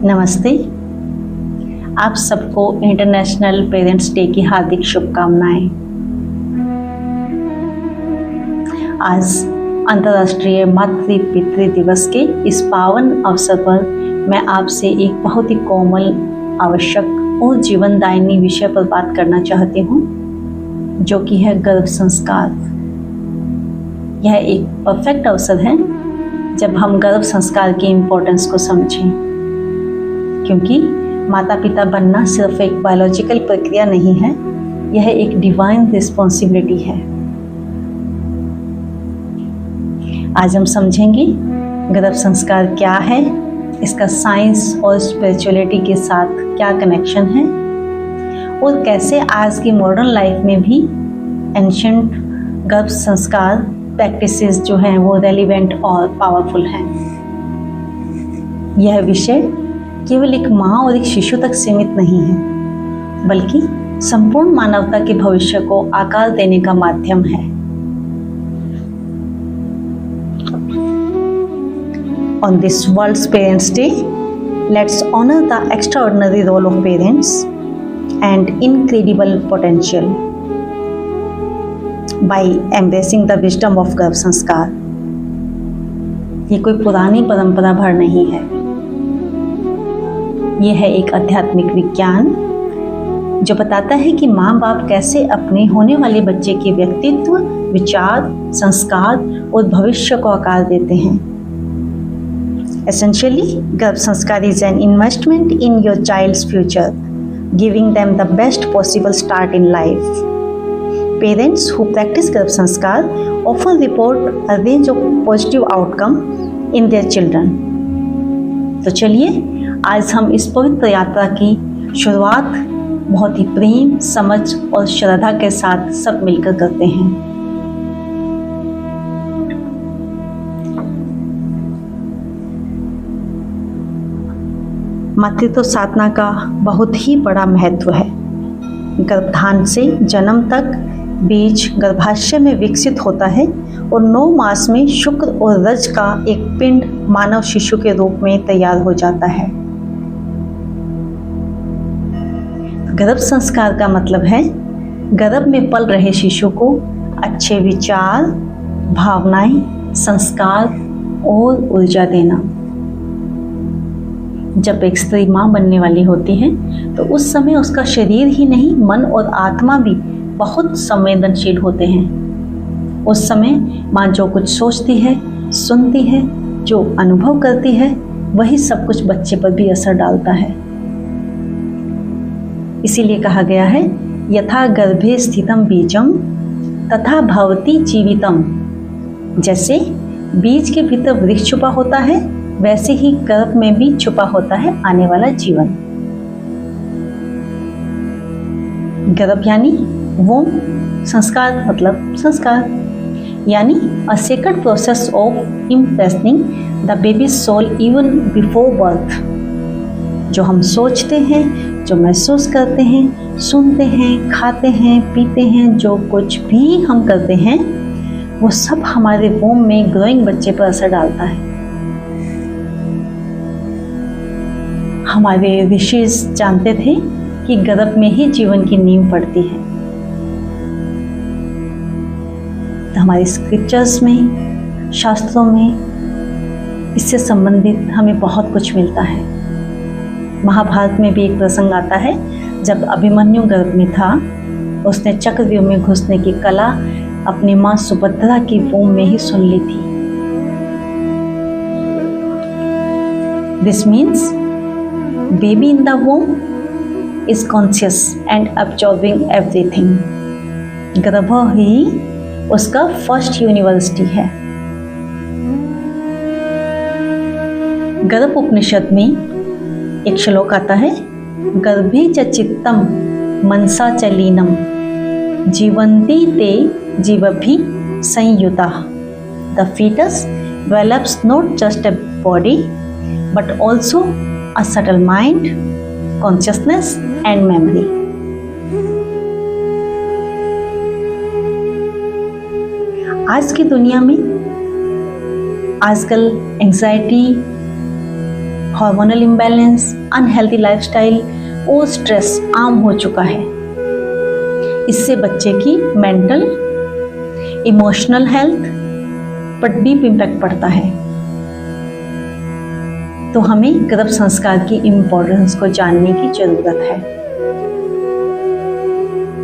नमस्ते। आप सबको इंटरनेशनल पेरेंट्स डे की हार्दिक शुभकामनाएं। आज अंतर्राष्ट्रीय मातृ पितृ दिवस के इस पावन अवसर पर मैं आपसे एक बहुत ही कोमल, आवश्यक और जीवनदायिनी विषय पर बात करना चाहती हूँ, जो कि है गर्भ संस्कार। यह एक परफेक्ट अवसर है जब हम गर्भ संस्कार की इम्पोर्टेंस को समझें, क्योंकि माता पिता बनना सिर्फ एक बायोलॉजिकल प्रक्रिया नहीं है, यह एक डिवाइन रिस्पॉन्सिबिलिटी है। आज हम समझेंगे गर्भ संस्कार क्या है, इसका साइंस और स्पिरिचुअलिटी के साथ क्या कनेक्शन है, और कैसे आज की मॉडर्न लाइफ में भी एंशिएंट गर्भ संस्कार प्रैक्टिसेस जो हैं वो रेलिवेंट और पावरफुल हैं। यह विषय केवल एक माँ और एक शिशु तक सीमित नहीं है, बल्कि संपूर्ण मानवता के भविष्य को आकार देने का माध्यम है। On this World's Parents Day, let's honor the extraordinary role of parents and incredible potential by embracing the wisdom of गर्भ संस्कार। ये कोई पुरानी परंपरा भर नहीं है, ये है एक आध्यात्मिक विज्ञान जो बताता है कि माँ बाप कैसे अपने होने वाले बच्चे के व्यक्तित्व, विचार, संस्कार और भविष्य को आकार देते हैं। Essentially, गर्भ संस्कार is an investment in your child's future, giving them the best possible start in life. Parents who practice गर्भ संस्कार often report a range of positive outcome in their children. तो चलिए आज हम इस पवित्र यात्रा की शुरुआत बहुत ही प्रेम, समझ और श्रद्धा के साथ सब मिलकर करते हैं। मातृत्व साधना का बहुत ही बड़ा महत्व है। गर्भाधान से जन्म तक बीज गर्भाशय में विकसित होता है और 9 मास में शुक्र और रज का एक पिंड मानव शिशु के रूप में तैयार हो जाता है। गर्भ संस्कार का मतलब है गर्भ में पल रहे शिशु को अच्छे विचार, भावनाएं, संस्कार और ऊर्जा देना। जब एक स्त्री माँ बनने वाली होती है तो उस समय उसका शरीर ही नहीं, मन और आत्मा भी बहुत संवेदनशील होते हैं। उस समय माँ जो कुछ सोचती है, सुनती है, जो अनुभव करती है, वही सब कुछ बच्चे पर भी असर डालता है। इसीलिए कहा गया है, यथा गर्भे स्थितम बीजम तथा भवति जीवितम। जैसे बीज के भीतर वृक्ष छुपा होता है, वैसे ही गर्भ में भी छुपा होता है आने वाला जीवन। गर्भ यानी वोम, संस्कार मतलब संस्कार, यानी a sacred process of impressioning the baby soul even before birth. जो हम सोचते हैं, जो महसूस करते हैं, सुनते हैं, खाते हैं, पीते हैं, जो कुछ भी हम करते हैं, वो सब हमारे वोम में ग्रोइंग बच्चे पर असर डालता है। हमारे ऋषिज जानते थे कि गर्भ में ही जीवन की नींव पड़ती है। तो हमारे स्क्रिप्चर्स में, शास्त्रों में इससे संबंधित हमें बहुत कुछ मिलता है। महाभारत में भी एक प्रसंग आता है, जब अभिमन्यु गर्भ में था, उसने चक्रव्यूह में घुसने की कला अपनी माँ सुभद्रा की वोम में ही सुन ली थी। This means baby in the वोम is conscious and absorbing everything. गर्भ ही उसका फर्स्ट यूनिवर्सिटी है। गर्भ उपनिषद में एक श्लोक आता है, गर्भे च चित्तम मनसा च लीनम जीवन्ति ते जीवभि संयुता। The fetus develops not just a body but also a subtle mind, consciousness and memory. आज की दुनिया में आजकल anxiety, hormonal imbalance, unhealthy lifestyle और स्ट्रेस आम हो चुका है। इससे बच्चे की मेंटल, इमोशनल हेल्थ पर डीप इम्पैक्ट पड़ता है। तो हमें गर्भ संस्कार की इम्पोर्टेंस को जानने की जरूरत है।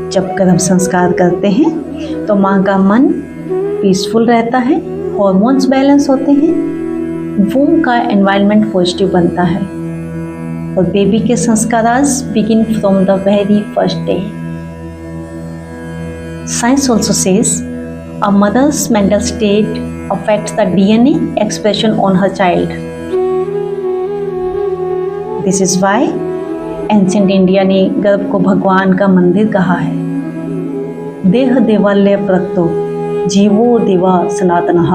जब गर्भ संस्कार करते हैं तो माँ का मन पीसफुल रहता है, हॉर्मोन्स बैलेंस होते हैं, वूम का एनवायरनमेंट पॉजिटिव बनता है और बेबी के sanskaras begin from the very first day. Science also says a mother's mental state affects the DNA expression on her child. This is why ancient India ने गर्भ को भगवान का मंदिर कहा है। देह देवालय प्रतो जीवो देवा सनातनः।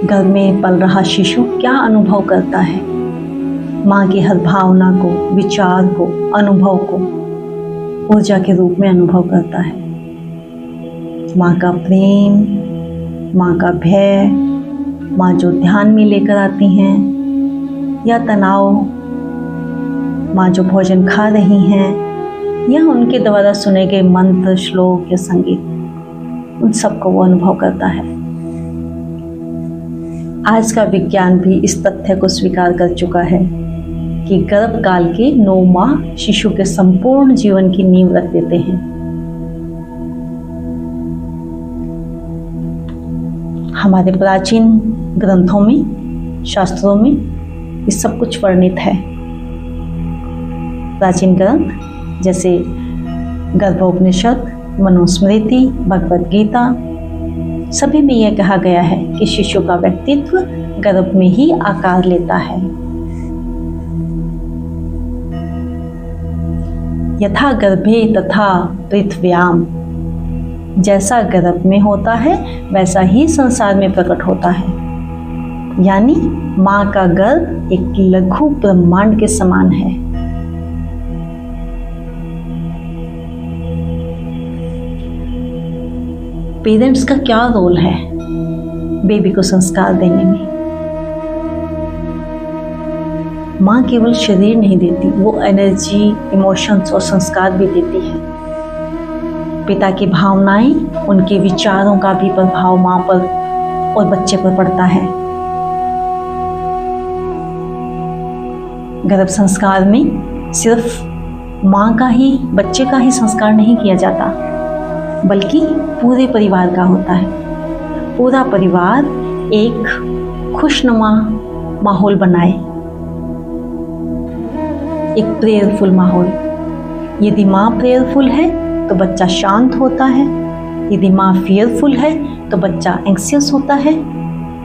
गर्भ में पल रहा शिशु क्या अनुभव करता है? माँ की हर भावना को, विचार को, अनुभव को ऊर्जा के रूप में अनुभव करता है। माँ का प्रेम, माँ का भय, माँ जो ध्यान में लेकर आती हैं, या तनाव, माँ जो भोजन खा रही हैं, या उनके द्वारा सुने गए मंत्र, श्लोक या संगीत, उन सबको वो अनुभव करता है। आज का विज्ञान भी इस तथ्य को स्वीकार कर चुका है कि गर्भ काल के 9 माह शिशु के संपूर्ण जीवन की नींव रख देते हैं। हमारे प्राचीन ग्रंथों में, शास्त्रों में ये सब कुछ वर्णित है। प्राचीन ग्रंथ जैसे गर्भोपनिषद, मनुस्मृति, भगवद गीता, सभी में यह कहा गया है कि शिशु का व्यक्तित्व गर्भ में ही आकार लेता है। यथा गर्भे तथा पृथ्व्याम, जैसा गर्भ में होता है वैसा ही संसार में प्रकट होता है। यानी माँ का गर्भ एक लघु ब्रह्मांड के समान है। पेरेंट्स का क्या रोल है बेबी को संस्कार देने में? माँ केवल शरीर नहीं देती, वो एनर्जी, इमोशंस और संस्कार भी देती है। पिता की भावनाएं, उनके विचारों का भी प्रभाव माँ पर और बच्चे पर पड़ता है। गर्भ संस्कार में सिर्फ माँ का ही, बच्चे का ही संस्कार नहीं किया जाता, बल्कि पूरे परिवार का होता है। पूरा परिवार एक खुशनुमा माहौल बनाए, एक प्रेयरफुल माहौल। यदि माँ प्रेयरफुल है तो बच्चा शांत होता है। यदि माँ फियरफुल है तो बच्चा एंग्शियस होता है।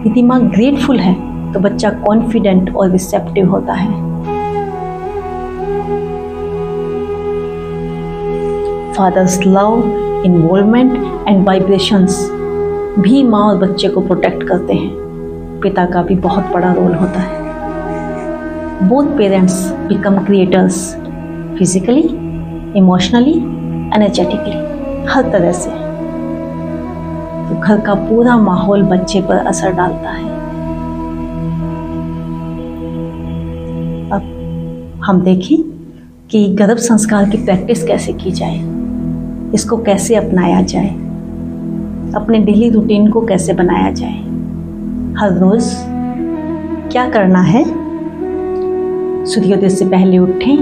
यदि माँ ग्रेटफुल है तो बच्चा कॉन्फिडेंट और रिसेप्टिव होता है। Father's love, involvement and vibrations भी माँ और बच्चे को प्रोटेक्ट करते हैं। पिता का भी बहुत बड़ा रोल होता है। Both parents become creators physically, emotionally, energetically, हर तरह से। तो घर का पूरा माहौल बच्चे पर असर डालता है। अब हम देखें कि गर्भ संस्कार की प्रैक्टिस कैसे की जाए, इसको कैसे अपनाया जाए, अपने डेली रूटीन को कैसे बनाया जाए। हर रोज क्या करना है? सूर्योदय से पहले उठें,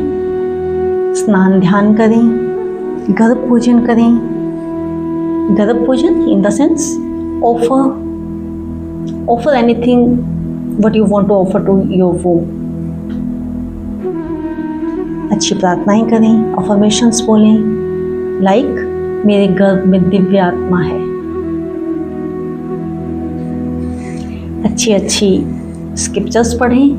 स्नान ध्यान करें, गर्भ पूजन करें। गर्भ पूजन in the sense offer anything what you want to offer to your womb. अच्छी प्रार्थनाएं करें, अफर्मेशंस बोलें, लाइक मेरे गर्भ में दिव्य आत्मा है। अच्छी स्क्रिप्चर्स पढ़ें।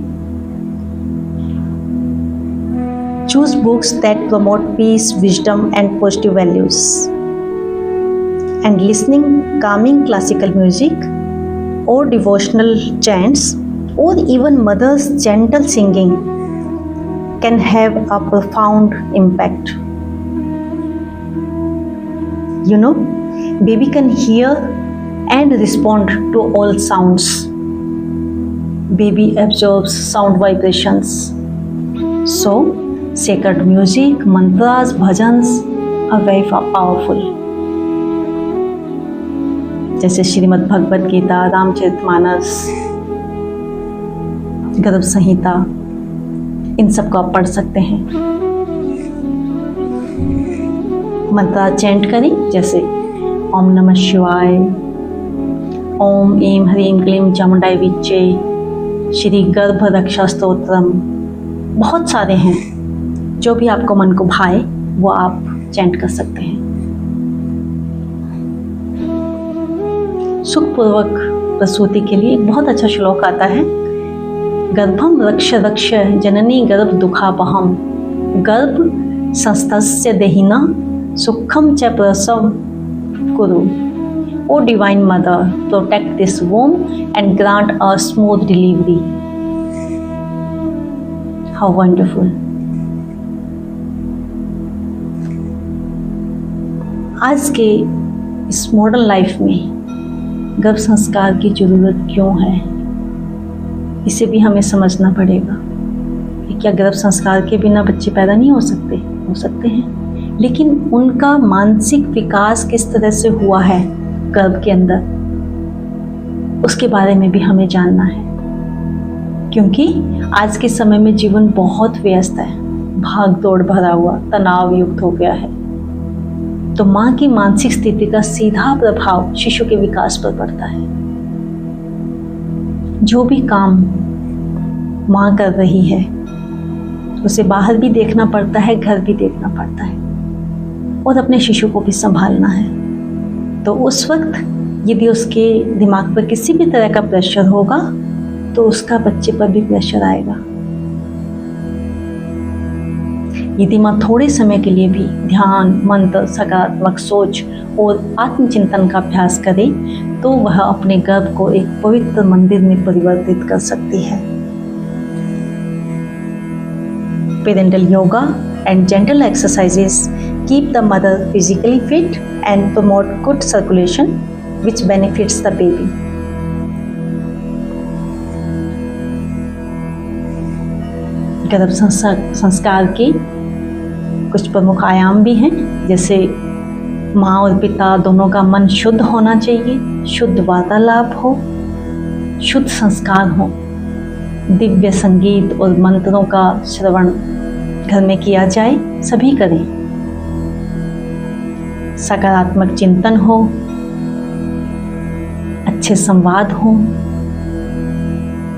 Choose books that promote peace, wisdom, and positive values. And listening calming classical music or devotional chants or even mother's gentle singing can have a profound impact. You know, baby can hear and respond to all sounds. Baby absorbs sound vibrations. So, sacred music, mantras, bhajans are very powerful. जैसे श्रीमद् भगवद गीता, रामचरितमानस, गर्भ संहिता, इन सब को आप पढ़ सकते हैं। मंत्र chant करें, जैसे ओम नमः शिवाय, ओम ऐं ह्रीं क्लीं चामुंडाय विच्चे, श्री गर्भ रक्षा स्तोत्रम, बहुत सारे हैं। जो भी आपको मन को भाए वो आप चैंट कर सकते हैं। सुखपूर्वक प्रसूति के लिए एक बहुत अच्छा श्लोक आता है, गर्भम रक्ष रक्ष जननी गर्भ दुखापहम, गर्भ संस्थस्य देहिना सुखम च प्रसव कुरु। O divine mother, protect this womb and grant a smooth delivery. How wonderful. आज के इस मॉडर्न लाइफ में गर्भ संस्कार की जरूरत क्यों है, इसे भी हमें समझना पड़ेगा कि क्या गर्भ संस्कार के बिना बच्चे पैदा नहीं हो सकते? हो सकते हैं, लेकिन उनका मानसिक विकास किस तरह से हुआ है गर्भ के अंदर, उसके बारे में भी हमें जानना है। क्योंकि आज के समय में जीवन बहुत व्यस्त है, भाग दौड़ भरा हुआ, तनाव युक्त हो गया है। तो माँ की मानसिक स्थिति का सीधा प्रभाव शिशु के विकास पर पड़ता है। जो भी काम माँ कर रही है उसे बाहर भी देखना पड़ता है, घर भी देखना पड़ता है, और अपने शिशु को भी संभालना है। तो उस वक्त यदि उसके दिमाग पर किसी भी तरह का प्रेशर होगा तो उसका बच्चे पर भी प्रेशर आएगा। यदि माँ थोड़े समय के लिए भी ध्यान, मंत्र, सकारात्मक सोच और आत्मचिंतन का अभ्यास करे तो वह अपने गर्भ को एक पवित्र मंदिर में परिवर्तित कर सकती है। Parental yoga and gentle exercises keep the mother physically fit and promote good circulation, which benefits the baby. गर्भ संस्कार के कुछ प्रमुख आयाम भी हैं, जैसे माँ और पिता दोनों का मन शुद्ध होना चाहिए, शुद्ध वार्तालाप हो, शुद्ध संस्कार हो, दिव्य संगीत और मंत्रों का श्रवण घर में किया जाए, सभी करें, सकारात्मक चिंतन हो, अच्छे संवाद हो,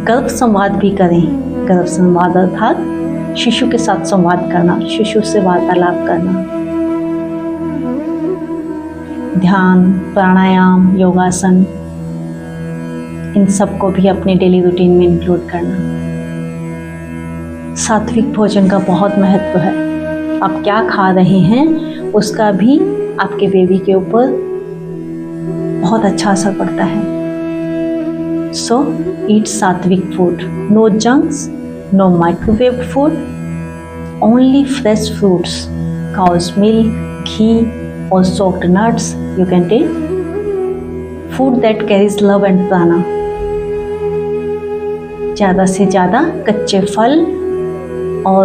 गर्भ संवाद भी करें। गर्भ संवाद अर्थात शिशु के साथ संवाद करना, शिशु से वार्तालाप करना, ध्यान, प्राणायाम, योगासन, इन सब को भी अपने डेली रूटीन में इंक्लूड करना। सात्विक भोजन का बहुत महत्व है। आप क्या खा रहे हैं उसका भी आपके बेबी के ऊपर बहुत अच्छा असर पड़ता है। So eat sattvic food, no junks, no microwaved food, only fresh fruits, cow's milk, ghee or soaked nuts you can take. Food that carries love and prana. ज़्यादा से ज़्यादा कच्चे फल और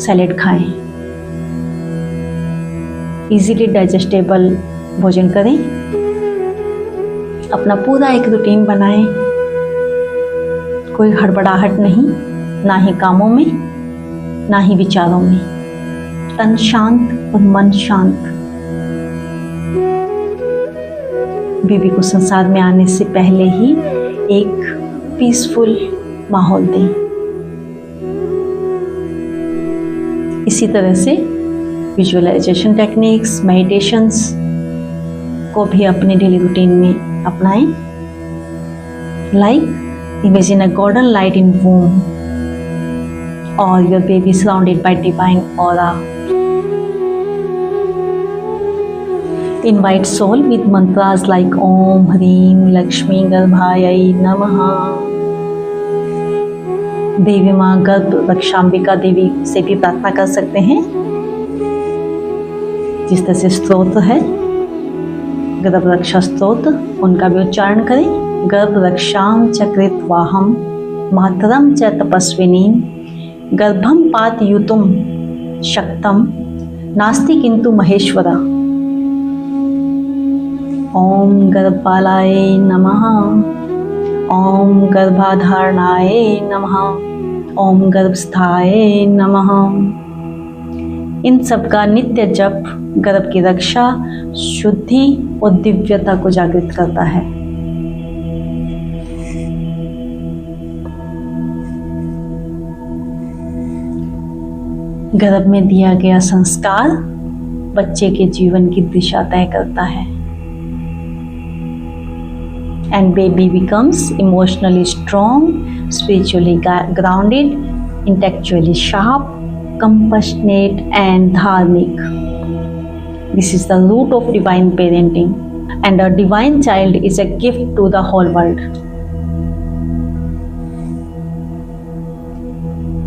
सैलेड खाएं। इजीली डाइजेस्टेबल भोजन करें। अपना पूरा एक रूटीन बनाएं, कोई हड़बड़ाहट नहीं, ना ही कामों में ना ही विचारों में। तन शांत और मन शांत। बेबी को संसार में आने से पहले ही एक पीसफुल माहौल दें। इसी तरह से विजुअलाइजेशन टेक्निक्स, मेडिटेशंस को भी अपने डेली रूटीन में अपनाएं। Like imagine a golden light in womb or your baby surrounded by divine aura. Invite soul with mantras like Om Hreem Lakshmi Garbhayai Namaha. देवी माँ गर्भ रक्षांबिका देवी से भी प्रार्थना कर सकते हैं, जिस तरह से स्तोत्र है गर्भ रक्षा स्तोत्र, उनका भी उच्चारण करें। गर्भ रक्षाम चक्रित वाहम मातरम च तपस्विनी गर्भम पातयुतुम शक्तम नास्ति किंतु महेश्वरा। ओम गर्भपालाय नमः, ओम गर्भाधारणाय नमः, ओम गर्भस्थाय नमः। इन सब का नित्य जप गर्भ की रक्षा, शुद्धि और दिव्यता को जागृत करता है। गर्भ में दिया गया संस्कार बच्चे के जीवन की दिशा तय करता है। And baby becomes emotionally strong, spiritually grounded, intellectually sharp, compassionate and dharmic. This is the root of divine parenting, and a divine child is a gift to the whole world.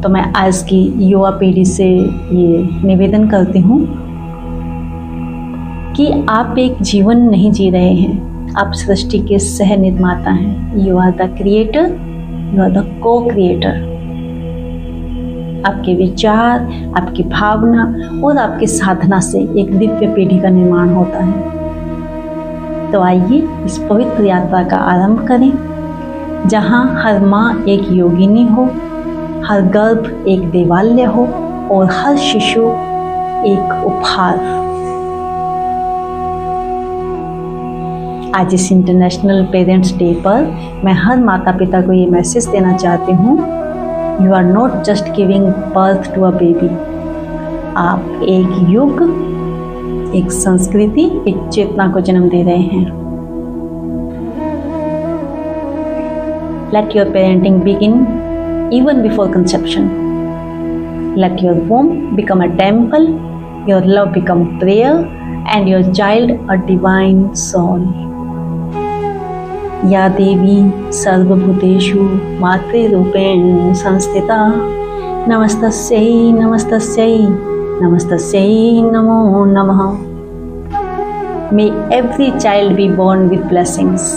तो मैं आज की युवा पीढ़ी से ये निवेदन करती हूँ कि आप एक जीवन नहीं जी रहे हैं, आप सृष्टि के सह निर्माता हैं। You are the creator, you are the co creator. आपके विचार, आपकी भावना और आपकी साधना से एक दिव्य पीढ़ी का निर्माण होता है। तो आइए इस पवित्र यात्रा का आरंभ करें, जहाँ हर माँ एक योगिनी हो, हर गर्भ एक देवालय हो और हर शिशु एक उपहार। आज इस इंटरनेशनल पेरेंट्स डे पर मैं हर माता पिता को ये मैसेज देना चाहती हूँ, you are not just giving birth to a baby. आप एक युग, एक संस्कृति, एक चेतना को जन्म दे रहे हैं। Let your parenting begin even before conception. Let your womb become a temple, your love become prayer, and your child a divine soul. या देवी सर्वभूतेषु मातृरूपेण संस्थिता नमस्तस्यै नमस्तस्यै नमस्तस्यै नमो नमः। May every child be born with blessings,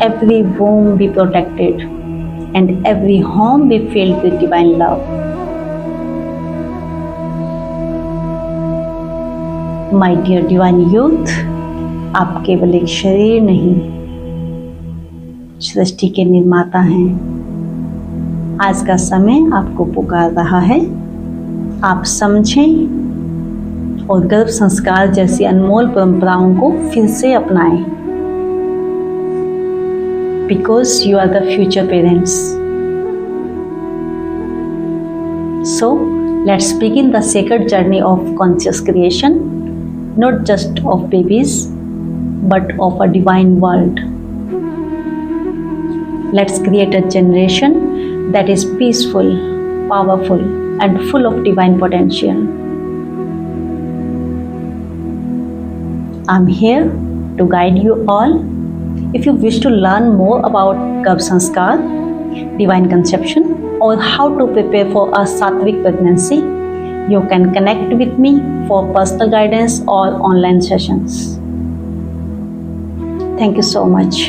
every womb be protected, and every home be filled with divine love. My dear divine youth, आप केवल एक शरीर नहीं, सृष्टि के निर्माता हैं। आज का समय आपको पुकार रहा है, आप समझें और गर्भ संस्कार जैसी अनमोल परंपराओं को फिर से अपनाएं। Because you are the future parents. So, let's begin the sacred journey of conscious creation, not just of babies, but of a divine world. Let's create a generation that is peaceful, powerful, and full of divine potential. I'm here to guide you all. If you wish to learn more about Garbh Sanskar, divine conception, or how to prepare for a Sattvic pregnancy, you can connect with me for personal guidance or online sessions. Thank you so much.